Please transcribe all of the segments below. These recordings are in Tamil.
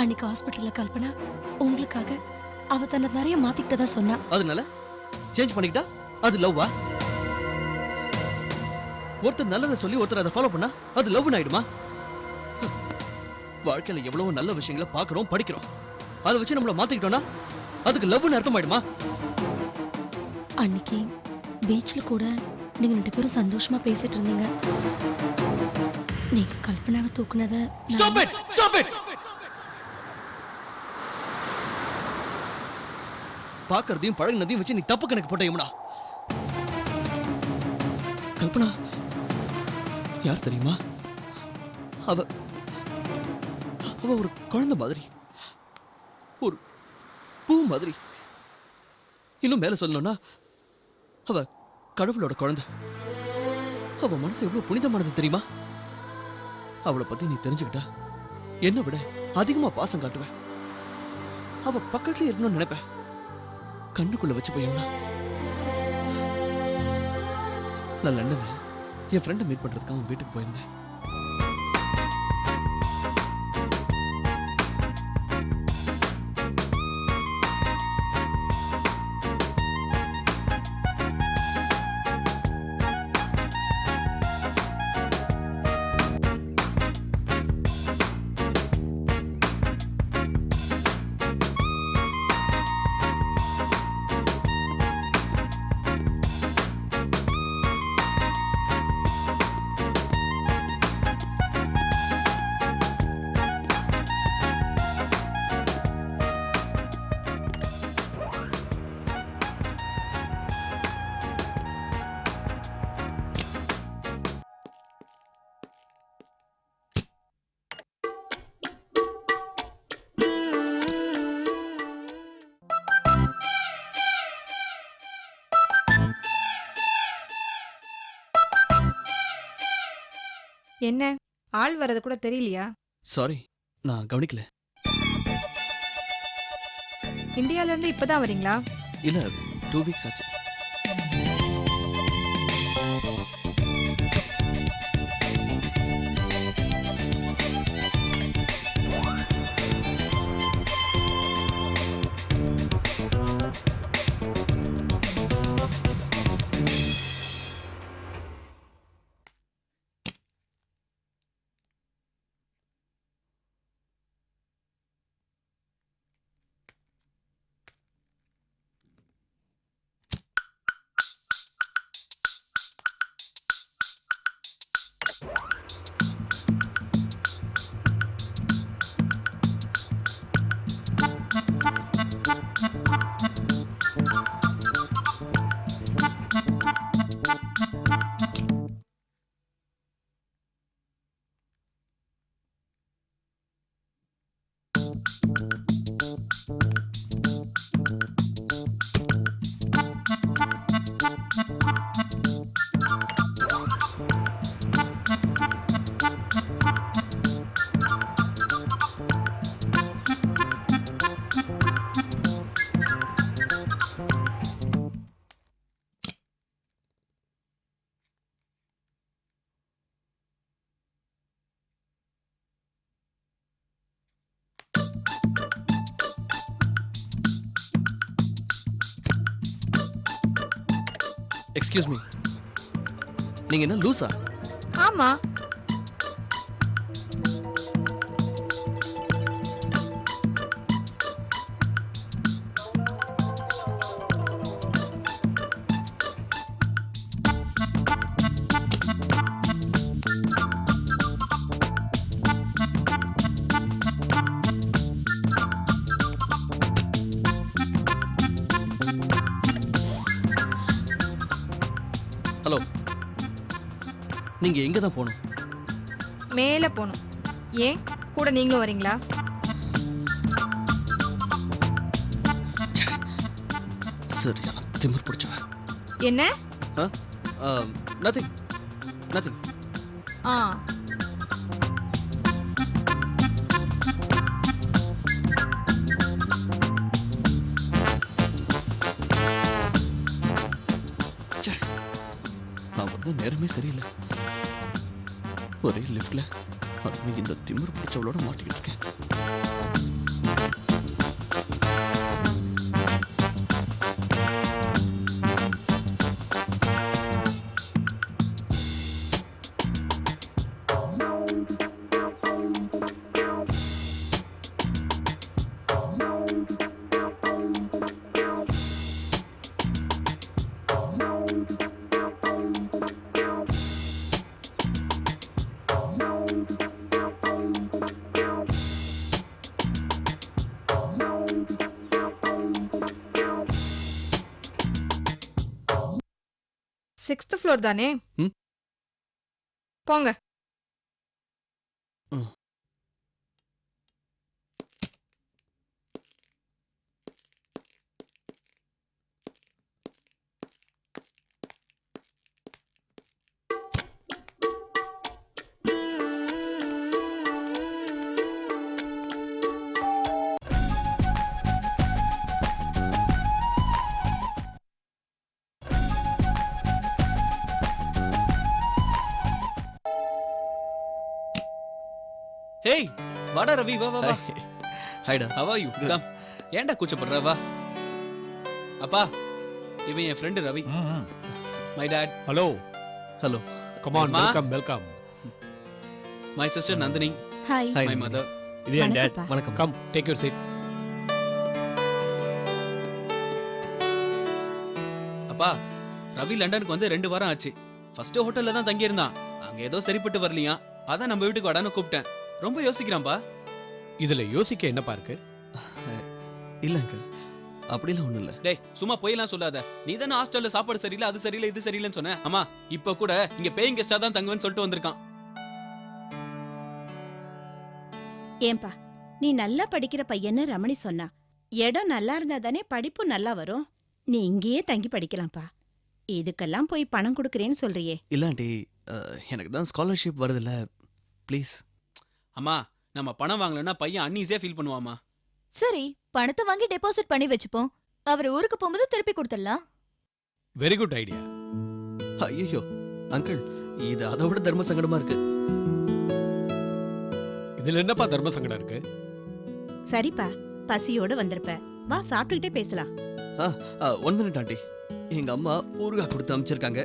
அன்னைக்கு ஹாஸ்பிட்டல்ல கல்பனா உங்களுக்காக அவ தன்னை நிறைய மாத்திக்கிட்டதா சொன்னா. அதனால சேஞ்ச் பண்ணிக்கிட்டா அது லவ்வா? ஒருத்தர் நல்லதை சொல்லி ஒருத்தர் அதை ஃபாலோ பண்ணா அது லவ் ஆயிடுமா? வாழ்க்கையில எவ்வளவு நல்ல விஷயங்களை பாக்குறோம் படிக்கிறோம், அதை வச்சு நம்மள மாத்திக்கிட்டோம்னா அதுக்கு லவ்னு அர்த்தம் ஆயிடுமா? அன்னைக்கு பீச்ல கூட நீங்க 2 பேரும் சந்தோஷமா பேசிட்டு இருந்தீங்க. நீங்க கல்பனாவை தூக்குனத Stop it! Stop it! பாக்குறதையும் பழகினதையும் வச்சு நீ தப்பு கணக்கு போட்ட யமுனா. கல்பனா யார் தெரியுமா? அவ ஒரு குழந்தை மாதிரி, ஒரு பூ மாதிரி. இன்னும் மேல சொல்லணும்னா அவ கடவுளோட குழந்தை. அவ மனசு எவ்வளவு புனிதமானது தெரியுமா? அவளை பத்தி நீ தெரிஞ்சுக்கிட்டா என்னை விட அதிகமா பாசம் காட்டுவ. அவ பக்கத்துல இருக்கணும்னு நினைப்ப. கண்ணுக்குள்ள வச்சு போயின்னா நான் லண்டன்ல என் ஃப்ரெண்டை மீட் பண்றதுக்கு அவன் வீட்டுக்கு போயிருந்தேன். என்ன ஆள் வரது கூட தெரியலையா? சாரி, நான் கவனிக்கல. இந்தியால இருந்து இப்பதான் வரீங்களா? இல்ல, 2 வீக்ஸ் ஆச்சு. எக்ஸ்கியூஸ் மீ, நீங்க என்ன லூசா? ஆமா. ஹலோ, நீங்க எங்க தான் போகணும்? மேல போணும். ஏன் கூட நீங்களும் வரீங்களா? சரியான திமிர் பிடிச்சவ. என்ன? Nothing nothing. ஆ, நான் வந்து நேரமே சரியில்லை. ஒரே லிஃப்ட்ல அதுவும் இந்த திமிரு பிடிச்சவளோட மாட்டிக்கிட்டு இருக்கேன். சிக்ஸ்த் ஃப்ளோர் தானே? போங்க. ஹேய் வாடா ரவி, வா வா வா. ஹைடா. How are you? Come. ஏன்டா கூச்சப்படுற? வா. அப்பா, இவன் என் friend Ravi. My dad. Hello. Hello. Come on, Ma. welcome. My sister Nandini. Hi. My mother. இது என் dad. வணக்கம். Come, take your seat. அப்பா, ரவி லண்டனுக்கு வந்து 2 வாரம் ஆச்சு. ஃபர்ஸ்ட் ஹோட்டல்ல தான் தங்கி இருந்தான். அங்க ஏதோ சரிப்பட்டு வரலையா, அதான் நம்ம வீட்டுக்கு வாடான்னு கூப்பிட்டேன். ரொம்ப யோசிக்கிறான்பா. இதுல யோசிக்க என்னப்பா இருக்கு? இல்ல அங்கிள், அப்படிலாம் ஒண்ணும் இல்ல. டேய், சும்மா போயெல்லாம் சொல்லாத. நீ தானே ஹாஸ்டல்ல சாப்பாடு சரியில்லை, அது சரியில்லை, இது சரியில்லைன்னு சொன்ன. அம்மா, இப்ப கூட இங்க பேயிங் கெஸ்டா தான் தங்குவேன்னு சொல்லிட்டு வந்திருக்கான். ஏன்பா, நீ நல்லா படிக்கிற பையன்னு ரமணி சொன்னா. இடம் நல்லா இருந்தா தானே படிப்பும் நல்லா வரும். நீ இங்கேயே தங்கி படிக்கலாம்ப்பா. இதுக்கெல்லாம் போய் பணம் கொடுக்கறேன்னு சொல்றியே. இல்ல ஆண்டி, எனக்கு தான் ஸ்காலர்ஷிப் வருதுல்ல, ப்ளீஸ். அம்மா, நம்ம பணம் வாங்கலன்னா பையன் அன்ஈஸியா ஃபீல் பண்ணுவாமா. சரி, பணத்தை வாங்கி டெபாசிட் பண்ணி வச்சுப்போம். அவர் ஊருக்கு போகும்போது திருப்பி கொடுத்துடலாம். Very good idea. ஐயோ அங்கிள், இது அதை விட தர்ம சங்கடமா இருக்கு. இதுல என்னப்பா தர்ம சங்கடம் இருக்கு? சரிப்பா, பசியோட வந்திருப்ப. வா, சாப்பிட்டுக்கிட்டே பேசலாம். 1 மினிட் ஆண்டி. எங்க அம்மா ஊறுகாய் கொடுத்து அமைச்சிருக்காங்க.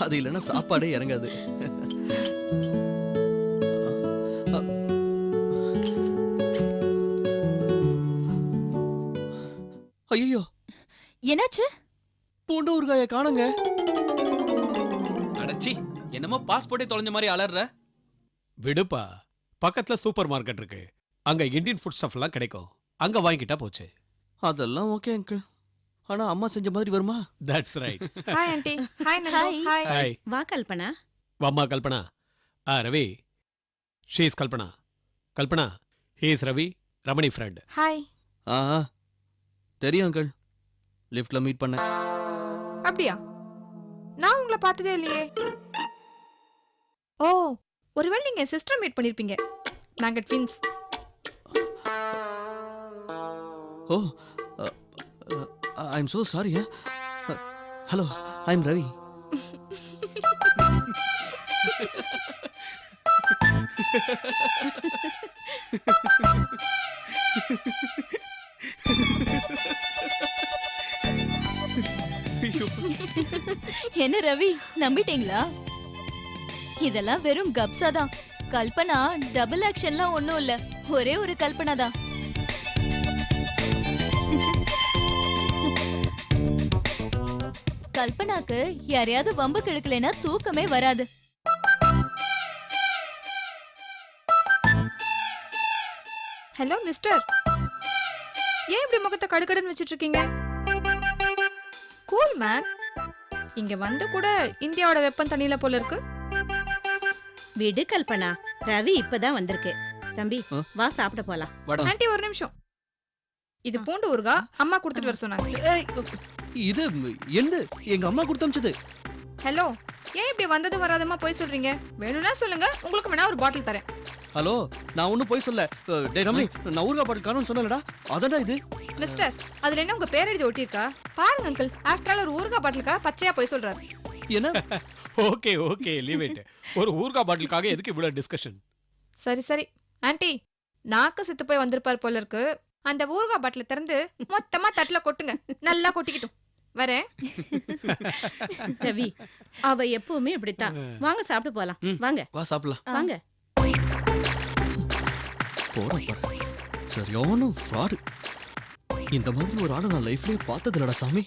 அது இல்லைன்னா சாப்பாடே இறங்காது. ஐயோ, என்னாச்சு? பூண்டு ஊறுகாயை காணுங்க. அடச்சி, என்னமோ பாஸ்போர்ட்டே தொலைஞ்ச மாதிரி அலற. விடுப்பா, பக்கத்துல சூப்பர் மார்க்கெட் இருக்கு. அங்க இந்தியன் ஃபுட் ஸ்டஃப் எல்லாம் கிடைக்கும். அங்க வாங்கிட்டா போச்சு. அதெல்லாம் ஓகே அங்கிள், ஆனா அம்மா செஞ்ச மாதிரி வருமா? That's right. Hi aunty. Hi Nandu. Hi. Hi. வா கல்பனா. வாம்மா Kalpana. Ravi, she is Kalpana. Kalpana, he is Ravi, Ramani friend. Hi. ஆ தெரியும் அங்கிள், லிஃப்ட்ல மீட் பண்ணேன். அப்படியா? நான் உங்களை பார்த்ததே இல்லையே. ஓ, ஒருவேளை நீங்க என் சிஸ்டர் மீட் பண்ணிருப்பீங்க. நாங்க twins. Oh, I am so sorry. Hello, I am Ravi. என்ன ரவி, நம்பிட்டீங்களா? இதெல்லாம் வெறும் கப்ஸா தான். கல்பனா டபுள் ஆக்ஷன்லாம் ஒண்ணும் இல்ல, ஒரே ஒரு கல்பனா தான். கல்பனாக்கு யாரையாவது வம்பு கிழக்கலைன்னா தூக்கமே வராது. ஹலோ மிஸ்டர், ஏன் இப்படி முகத்தை கடுக்கடுன்னு வச்சிட்டு இருக்கீங்க? Cool man. இங்க வந்து கூட இந்தியாவோட வெப்பம் தண்ணியில போல இருக்கு. விடு கல்பனா, ரவி இப்பதான் வந்திருக்கு. தம்பி, வா சாப்பிட போலாம். ஆண்டி ஒரு நிமிஷம். இது பூண்டு ஊறுகாய் அம்மா கொடுத்துட்டு வர சொன்னாங்க. ஏய், இது எந்த எங்க அம்மா கொடுத்து அமிச்சது. ஹலோ, ஏன் இப்படி வந்தது வராதமா போய் சொல்றீங்க? வேணும்னா சொல்லுங்க, உங்களுக்கு வேணா ஒரு பாட்டில் தரேன். ஹலோ, நான் ஒன்னும் போய் சொல்ல. டேய் ரமணி, நான் ஊறுகாய் பாட்டில் காணும்னு சொன்னலடா. அதடா இது. மிஸ்டர், அதுல என்ன உங்க பேர் எழுதி ஒட்டியிருக்கா? பாருங்க அங்கிள், ஆஃப்டர் ஆல் ஒரு ஊறுகாய் பாட்டிலுக்கா பச்சையா போய் சொல்றாரு. என்ன? Okay okay, leave it. ஒரு ஊர்கா பாட்டிலுக்காக எதுக்கு இவ்வளவு டிஸ்கஷன்? சரி சரி ஆண்டி நாக்கு செத்து போய் வந்திருப்பார் போல இருக்கு. அந்த ஊறுகாய் பாட்டில திறந்து மொத்தமா தட்டுல கொட்டுங்க. நல்லா கொட்டிக்கிட்டும். வரேன். ரவி அவ எப்பவுமே இப்படித்தான். வாங்க சாப்பிட்டு போலாம். ம். வாங்க வா சாப்பிடலாம். வாங்க. போற பாரு சரியான ஃப்ராடு. இந்த மாதிரி ஒரு ஆளை நான் லைஃப்லயே பார்த்ததில்லடா சாமி.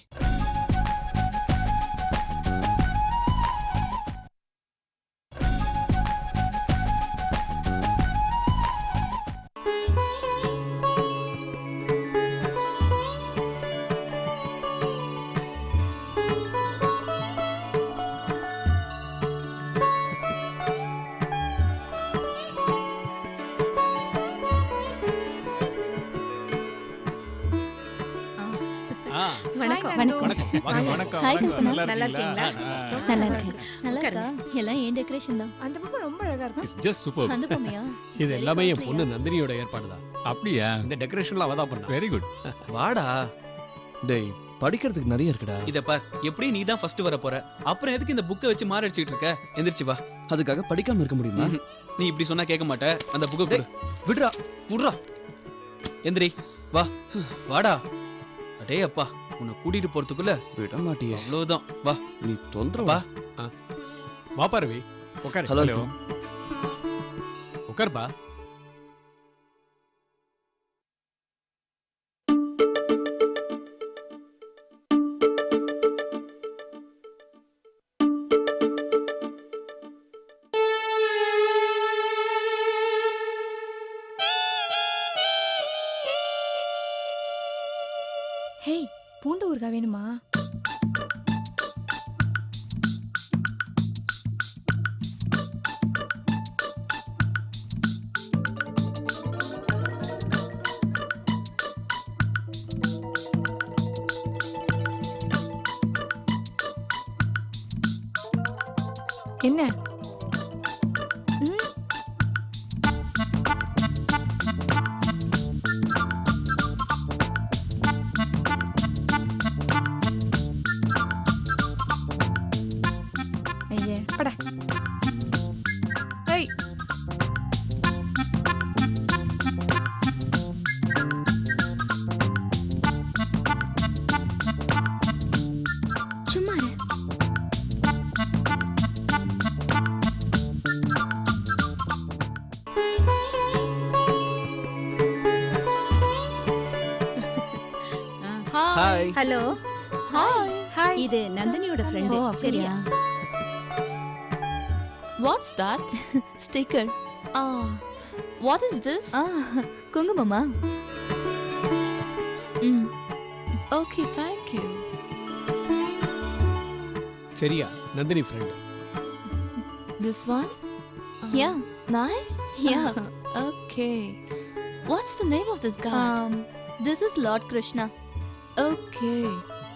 ஆ, வணக்கம். நந்து. வணக்கம் வாங்க வணக்கம் Hi, வணக்கம் கல்பனா. நல்லா நல்லா இருக்கீங்களா இருக்கீங்களா? நல்லா இருக்கேன். நல்லா இருக்கா? எல்லாம் ஏன் டெக்கரேஷன் தான். அந்த பக்கம் ரொம்ப அழகா இருக்கும். It's just super. அந்த பொம்மையா? இது எல்லாமே என் பொண்ணு நந்தினியோட ஏற்பாடு தான். அப்படியா இந்த டெக்கரேஷன்லாம் அவ தான் பண்ணா. வெரி குட் வாடா. டேய் படிக்கிறதுக்கு நிறைய இருக்குடா. இத பார், எப்படி நீ தான் ஃபர்ஸ்ட் வர போற, அப்புறம் எதுக்கு இந்த புக்கை வச்சு மாரடிச்சிட்டு இருக்க? எந்திரிச்சு வா. அதுக்காக படிக்காம இருக்க முடியுமா? ம்ஹும். நீ இப்படி சொன்னா கேட்க மாட்ட. அந்த புக்கை கொடு. விடுறா. குடுறா. எந்திரி வா. வாடா. அடே அப்பா, உன்னை கூட்டிட்டு போறதுக்குள்ள விட மாட்டியே. அவ்வளவுதான். வா நீ தொந்தரவா. வா. வா பார்வி. உட்காரு. ஹலோ. உட்காருப்பா. ஹேய் பூண்டு ஊறுகாய் வேணுமா? என்ன? ம்? ஐயே பட. ஏய் சும்மா இரு. ஹாய். ஹலோ. ஹாய். ஹாய். இது நந்தினியோட ஃப்ரெண்ட். ஓ, சரியா? அப்படியா? What's that? Sticker. What is this? குங்குமமா? Okay, thank you. சரியா Nandini friend. This one? Yeah, nice. Yeah. Okay. What's the name of this guy? This is Lord Krishna. Okay.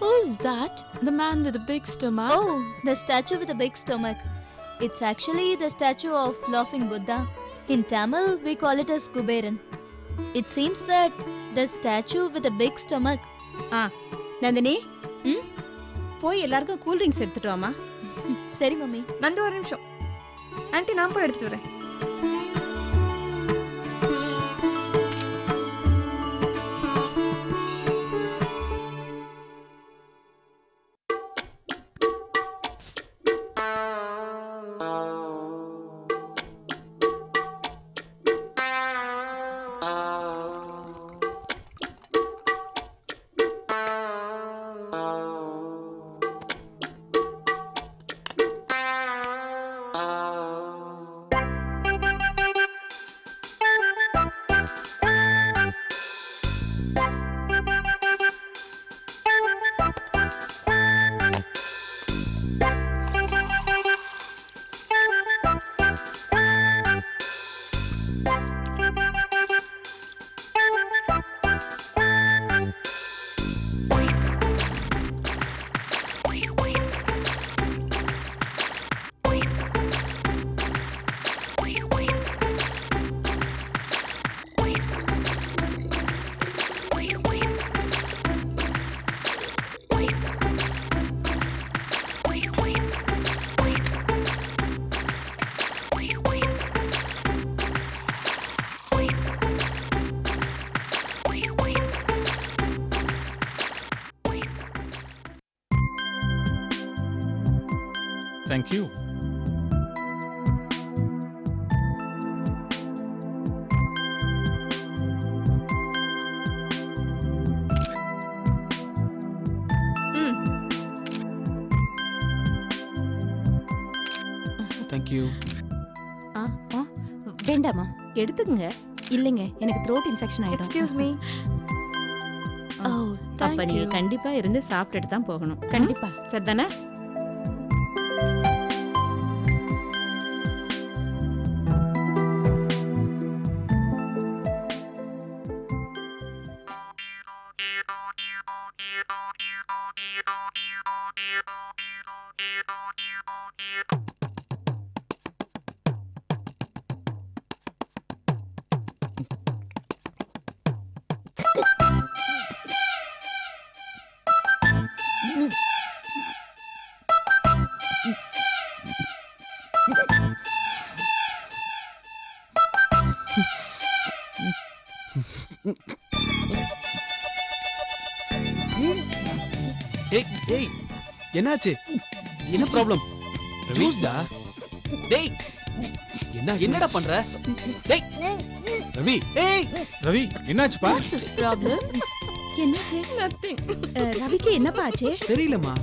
Who is that? The man with the big stomach? Oh, the statue with a big stomach. It's actually the statue of laughing Buddha. In Tamil, we call it as Kuberan. It seems that the statue with a big stomach. Nandini ம்? போய் எல்லாருக்கும் கூல் ட்ரிங்க்ஸ் எடுத்துட்டு வாமா. சரி மம்மி. நந்து ஒரு நிமிஷம். ஆண்டி நான் போய் எடுத்துட்டு வரேன். தேங்க்யூ. ம் தேங்க்யூ. வேண்டாமா எடுத்துக்கங்க. இல்லைங்க, எனக்கு த்ரோட் இன்ஃபெக்ஷன் ஆயிடும். Excuse me. Oh, அப்ப thank நீங்க you. கண்டிப்பா இருந்து சாப்பிட்டுட்டு தான் போகணும். கண்டிப்பா. சரிதானே? ஏய் ஏய் என்னாச்சு? என்ன ப்ராப்ளம்? ஜூஸ்டா. டேய் என்ன என்னடா பண்ற? டேய் ரவி, ஏய் ரவி என்னாச்சுப்பா? What's his problem? என்னாச்சு? நத்திங். ரவிக்கு என்னப்பா ஆச்சு? தெரியலமா.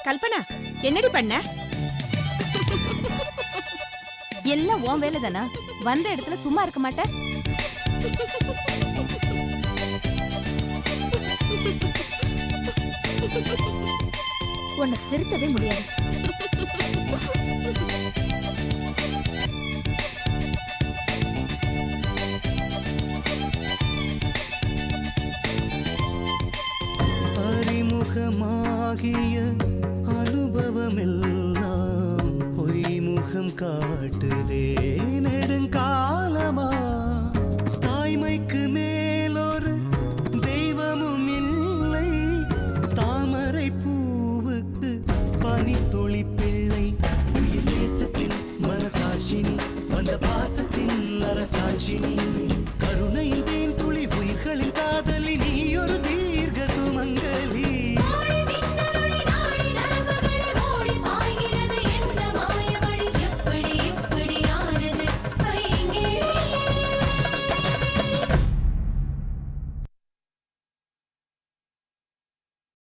கல்பனா, என்னடி பண்ண? எல்லாம் உன் வேலை தானா? வந்த இடத்துல சும்மா இருக்க மாட்டேன். உன்னை திருத்தவே முடியாது. அறிமுகமாகிய அனுபவமெல்லாம் பொய்முகம் காட்டுதே நெடுங்காலமா. தாய்மைக்கு மேலொரு தெய்வமும் இல்லை, தாமரை பூவுக்கு பனித்துளி பிள்ளை. உயிர் தேசத்தின் மனசாட்சினி, வந்த பாசத்தின் அரசாட்சினி.